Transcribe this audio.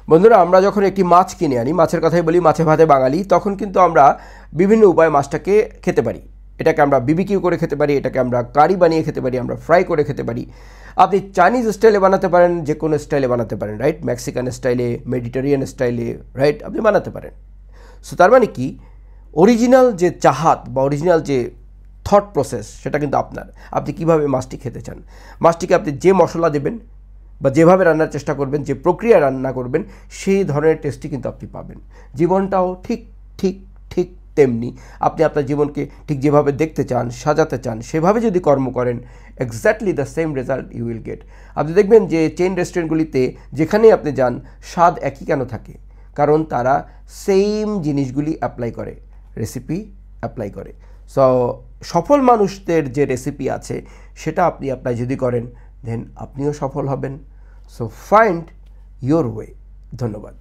বন্ধুরা, আমরা যখন একটি মাছ কিনে আনি, মাছের কথাই বলি, মাছে ভাতে বাঙালি, তখন কিন্তু আমরা বিভিন্ন উপায়ে মাছটাকে খেতে পারি। এটাকে আমরা বিবিকিউ করে খেতে পারি, এটাকে আমরা কারি বানিয়ে খেতে পারি, আমরা ফ্রাই করে খেতে পারি। আপনি চাইনিজ স্টাইলে বানাতে পারেন, যে কোনো স্টাইলে বানাতে পারেন, রাইট? মেক্সিকান স্টাইলে, মেডিটেরিয়ান স্টাইলে, রাইট? আপনি বানাতে পারেন। সো তার মানে কি, অরিজিনাল যে চাহাত বা অরিজিনাল যে থট প্রসেস, সেটা কিন্তু আপনার। আপনি কিভাবে মাছটি খেতে চান, মাছটিকে আপনি যে মশলা দেবেন বা যেভাবে রান্নার চেষ্টা করবেন, যে প্রক্রিয়া রান্না করবেন, সেই ধরনের টেস্টই কিন্তু আপনি পাবেন। জীবনটাও ঠিক ঠিক ঠিক তেমনি। আপনি আপনার জীবনকে ঠিক যেভাবে দেখতে চান, সাজাতে চান, সেভাবে যদি কর্ম করেন, exactly the same result you will get. আপনি দেখবেন যে চেইন রেস্টুরেন্টগুলিতে যেখানেই আপনি যান, স্বাদ একই কেন থাকে? কারণ তারা সেম জিনিসগুলি অ্যাপ্লাই করে, রেসিপি অ্যাপ্লাই করে। সো সফল মানুষদের যে রেসিপি আছে, সেটা আপনি অ্যাপ্লাই যদি করেন, দেন আপনিও সফল হবেন। So find your way. ধন্যবাদ।